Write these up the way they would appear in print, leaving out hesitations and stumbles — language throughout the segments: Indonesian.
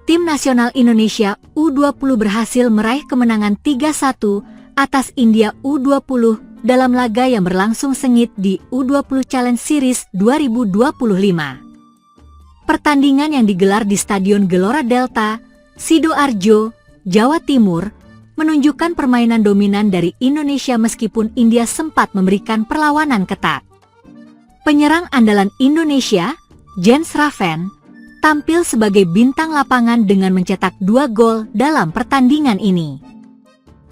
Tim nasional Indonesia U20 berhasil meraih kemenangan 3-1 atas India U20 dalam laga yang berlangsung sengit di U20 Challenge Series 2025. Pertandingan yang digelar di Stadion Gelora Delta, Sidoarjo, Jawa Timur, menunjukkan permainan dominan dari Indonesia meskipun India sempat memberikan perlawanan ketat. Penyerang andalan Indonesia, Jens Raven, tampil sebagai bintang lapangan dengan mencetak 2 gol dalam pertandingan ini.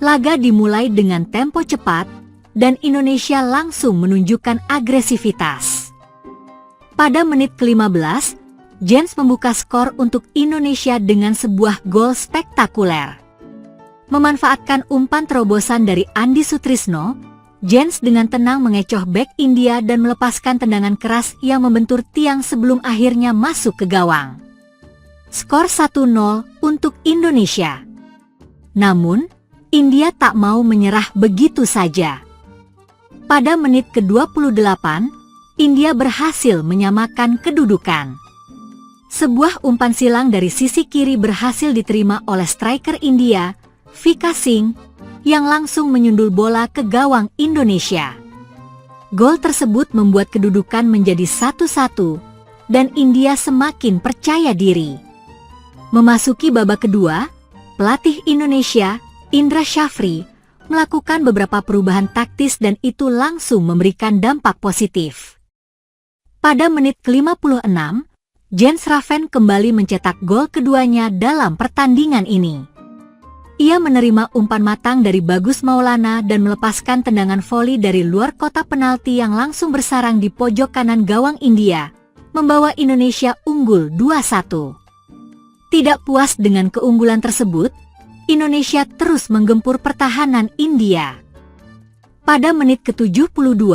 Laga dimulai dengan tempo cepat, dan Indonesia langsung menunjukkan agresivitas. Pada menit ke-15, Jens membuka skor untuk Indonesia dengan sebuah gol spektakuler. Memanfaatkan umpan terobosan dari Andi Sutrisno, Jens dengan tenang mengecoh bek India dan melepaskan tendangan keras yang membentur tiang sebelum akhirnya masuk ke gawang. Skor 1-0 untuk Indonesia. Namun, India tak mau menyerah begitu saja. Pada menit ke-28, India berhasil menyamakan kedudukan. Sebuah umpan silang dari sisi kiri berhasil diterima oleh striker India, Vika Singh, yang langsung menyundul bola ke gawang Indonesia. Gol tersebut membuat kedudukan menjadi 1-1 dan India semakin percaya diri. Memasuki babak kedua, pelatih Indonesia, Indra Syafri, melakukan beberapa perubahan taktis dan itu langsung memberikan dampak positif. Pada menit ke-56, Jens Raven kembali mencetak gol keduanya dalam pertandingan ini. Ia menerima umpan matang dari Bagus Maulana dan melepaskan tendangan voli dari luar kotak penalti yang langsung bersarang di pojok kanan gawang India, membawa Indonesia unggul 2-1. Tidak puas dengan keunggulan tersebut, Indonesia terus menggempur pertahanan India. Pada menit ke-72,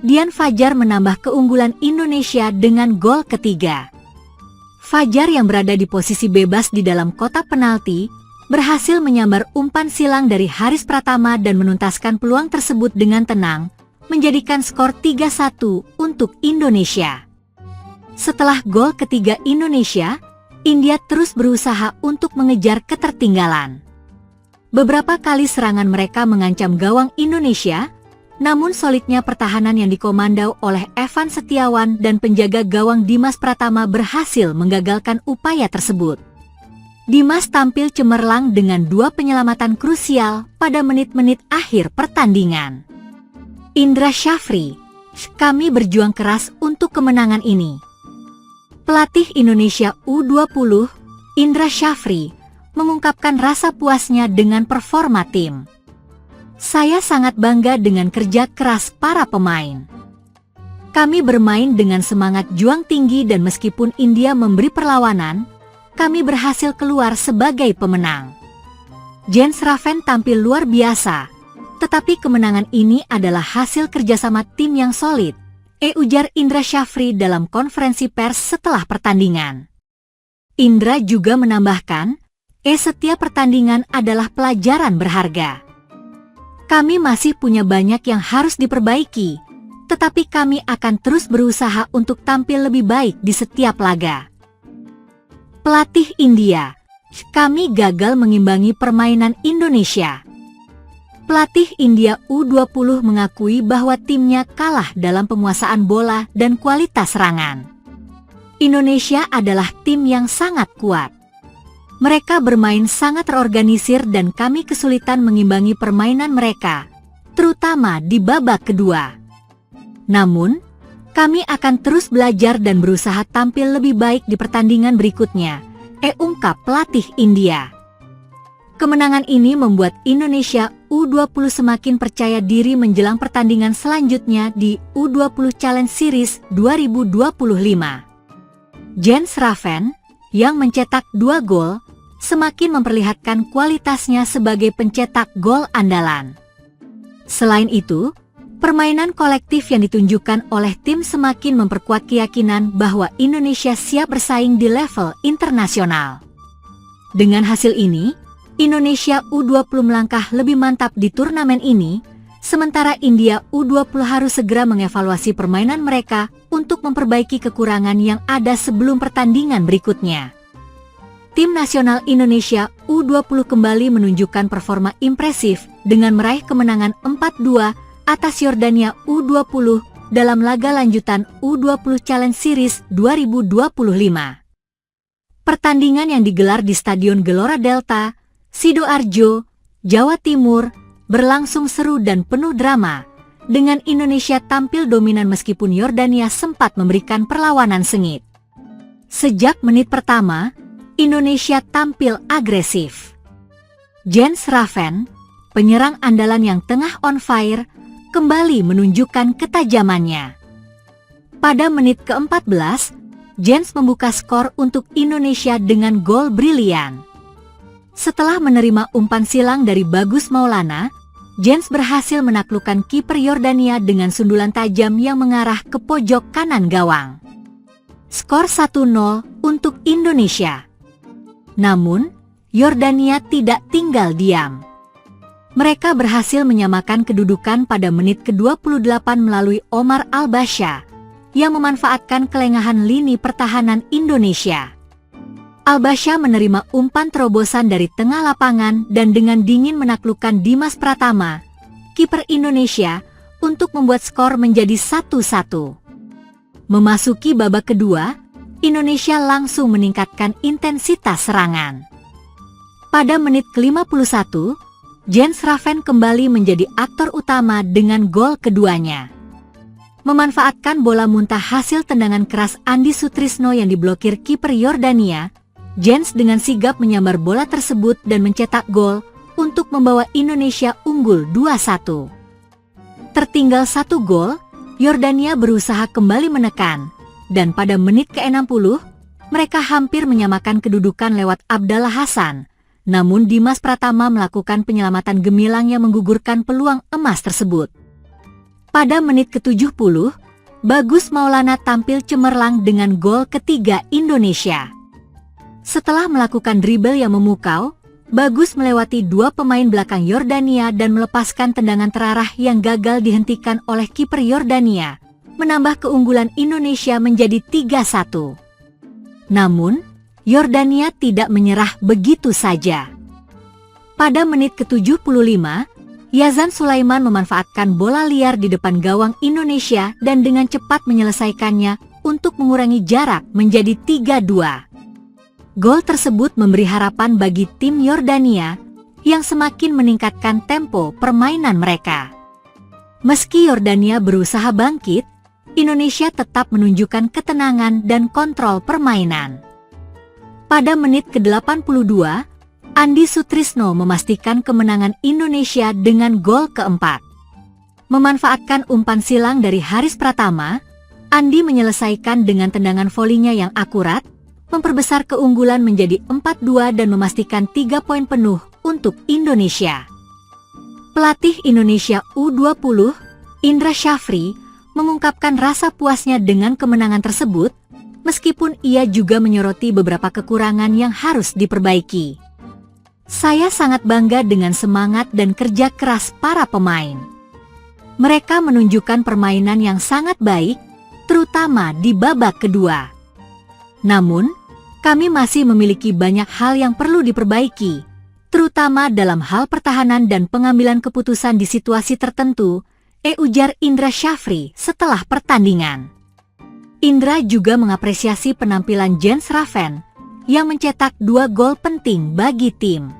Dian Fajar menambah keunggulan Indonesia dengan gol ketiga. Fajar yang berada di posisi bebas di dalam kotak penalti, berhasil menyambar umpan silang dari Haris Pratama dan menuntaskan peluang tersebut dengan tenang, menjadikan skor 3-1 untuk Indonesia. Setelah gol ketiga Indonesia, India terus berusaha untuk mengejar ketertinggalan. Beberapa kali serangan mereka mengancam gawang Indonesia, namun solidnya pertahanan yang dikomando oleh Evan Setiawan dan penjaga gawang Dimas Pratama berhasil menggagalkan upaya tersebut. Dimas tampil cemerlang dengan 2 penyelamatan krusial pada menit-menit akhir pertandingan. Indra Syafri, kami berjuang keras untuk kemenangan ini. Pelatih Indonesia U20, Indra Syafri, mengungkapkan rasa puasnya dengan performa tim. Saya sangat bangga dengan kerja keras para pemain. Kami bermain dengan semangat juang tinggi dan meskipun India memberi perlawanan, kami berhasil keluar sebagai pemenang. Jens Raven tampil luar biasa, tetapi kemenangan ini adalah hasil kerjasama tim yang solid, ujar Indra Syafri dalam konferensi pers setelah pertandingan. Indra juga menambahkan, setiap pertandingan adalah pelajaran berharga. Kami masih punya banyak yang harus diperbaiki, tetapi kami akan terus berusaha untuk tampil lebih baik di setiap laga. Pelatih India, kami gagal mengimbangi permainan Indonesia. Pelatih India U20 mengakui bahwa timnya kalah dalam penguasaan bola dan kualitas serangan. Indonesia adalah tim yang sangat kuat. Mereka bermain sangat terorganisir dan kami kesulitan mengimbangi permainan mereka, terutama di babak kedua. Namun, kami akan terus belajar dan berusaha tampil lebih baik di pertandingan berikutnya, ungkap pelatih India. Kemenangan ini membuat Indonesia U20 semakin percaya diri menjelang pertandingan selanjutnya di U20 Challenge Series 2025. Jens Raven, yang mencetak 2 gol, semakin memperlihatkan kualitasnya sebagai pencetak gol andalan. Selain itu, permainan kolektif yang ditunjukkan oleh tim semakin memperkuat keyakinan bahwa Indonesia siap bersaing di level internasional. Dengan hasil ini, Indonesia U20 melangkah lebih mantap di turnamen ini, sementara India U20 harus segera mengevaluasi permainan mereka untuk memperbaiki kekurangan yang ada sebelum pertandingan berikutnya. Tim nasional Indonesia U20 kembali menunjukkan performa impresif dengan meraih kemenangan 4-2 atas Yordania U20 dalam laga lanjutan U20 Challenge Series 2025. Pertandingan yang digelar di Stadion Gelora Delta, Sidoarjo, Jawa Timur, berlangsung seru dan penuh drama, dengan Indonesia tampil dominan meskipun Yordania sempat memberikan perlawanan sengit. Sejak menit pertama, Indonesia tampil agresif. Jens Raven, penyerang andalan yang tengah on fire, kembali menunjukkan ketajamannya. Pada menit ke-14, Jens membuka skor untuk Indonesia dengan gol brilian. Setelah menerima umpan silang dari Bagus Maulana, Jens berhasil menaklukkan kiper Yordania dengan sundulan tajam yang mengarah ke pojok kanan gawang. Skor 1-0 untuk Indonesia. Namun, Yordania tidak tinggal diam. Mereka berhasil menyamakan kedudukan pada menit ke-28 melalui Omar Al-Basha, yang memanfaatkan kelengahan lini pertahanan Indonesia. Al-Basha menerima umpan terobosan dari tengah lapangan dan dengan dingin menaklukkan Dimas Pratama, kiper Indonesia, untuk membuat skor menjadi 1-1. Memasuki babak kedua, Indonesia langsung meningkatkan intensitas serangan. Pada menit ke-51, Jens Raven kembali menjadi aktor utama dengan gol keduanya. Memanfaatkan bola muntah hasil tendangan keras Andi Sutrisno yang diblokir kiper Yordania, Jens dengan sigap menyambar bola tersebut dan mencetak gol untuk membawa Indonesia unggul 2-1. Tertinggal 1 gol, Yordania berusaha kembali menekan, dan pada menit ke-60, mereka hampir menyamakan kedudukan lewat Abdallah Hasan, namun Dimas Pratama melakukan penyelamatan gemilang yang menggugurkan peluang emas tersebut. Pada menit ke-70, Bagus Maulana tampil cemerlang dengan gol ketiga Indonesia. Setelah melakukan dribble yang memukau, Bagus melewati 2 pemain belakang Yordania dan melepaskan tendangan terarah yang gagal dihentikan oleh kiper Yordania, menambah keunggulan Indonesia menjadi 3-1. Namun, Yordania tidak menyerah begitu saja. Pada menit ke-75, Yazan Sulaiman memanfaatkan bola liar di depan gawang Indonesia dan dengan cepat menyelesaikannya untuk mengurangi jarak menjadi 3-2. Gol tersebut memberi harapan bagi tim Yordania yang semakin meningkatkan tempo permainan mereka. Meski Yordania berusaha bangkit, Indonesia tetap menunjukkan ketenangan dan kontrol permainan. Pada menit ke-82, Andi Sutrisno memastikan kemenangan Indonesia dengan gol keempat. Memanfaatkan umpan silang dari Haris Pratama, Andi menyelesaikan dengan tendangan volinya yang akurat, memperbesar keunggulan menjadi 4-2 dan memastikan 3 poin penuh untuk Indonesia. Pelatih Indonesia U20, Indra Syafri, mengungkapkan rasa puasnya dengan kemenangan tersebut, meskipun ia juga menyoroti beberapa kekurangan yang harus diperbaiki. Saya sangat bangga dengan semangat dan kerja keras para pemain. Mereka menunjukkan permainan yang sangat baik, terutama di babak kedua. Namun, kami masih memiliki banyak hal yang perlu diperbaiki, terutama dalam hal pertahanan dan pengambilan keputusan di situasi tertentu, ujar Indra Syafri setelah pertandingan. Indra juga mengapresiasi penampilan Jens Raven yang mencetak 2 gol penting bagi tim.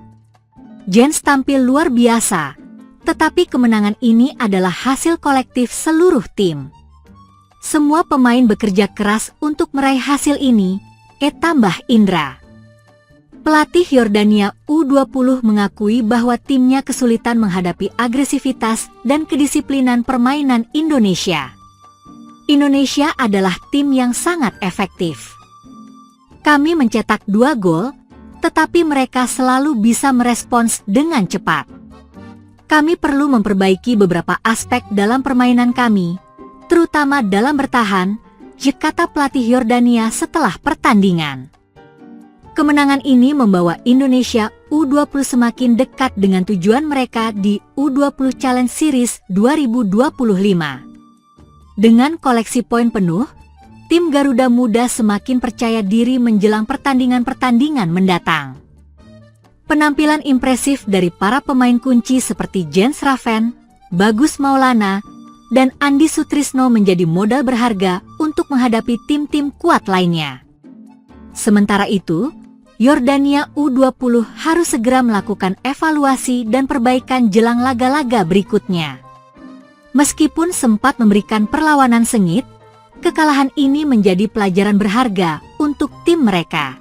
Jens tampil luar biasa, tetapi kemenangan ini adalah hasil kolektif seluruh tim. Semua pemain bekerja keras untuk meraih hasil ini, tambah Indra. Pelatih Yordania U20 mengakui bahwa timnya kesulitan menghadapi agresivitas dan kedisiplinan permainan Indonesia. Indonesia adalah tim yang sangat efektif. Kami mencetak 2 gol, tetapi mereka selalu bisa merespons dengan cepat. Kami perlu memperbaiki beberapa aspek dalam permainan kami, terutama dalam bertahan, kata pelatih Yordania setelah pertandingan. Kemenangan ini membawa Indonesia U20 semakin dekat dengan tujuan mereka di U20 Challenge Series 2025. Dengan koleksi poin penuh, tim Garuda Muda semakin percaya diri menjelang pertandingan-pertandingan mendatang. Penampilan impresif dari para pemain kunci seperti Jens Raven, Bagus Maulana, dan Andi Sutrisno menjadi modal berharga untuk menghadapi tim-tim kuat lainnya. Sementara itu, Yordania U20 harus segera melakukan evaluasi dan perbaikan jelang laga-laga berikutnya. Meskipun sempat memberikan perlawanan sengit, kekalahan ini menjadi pelajaran berharga untuk tim mereka.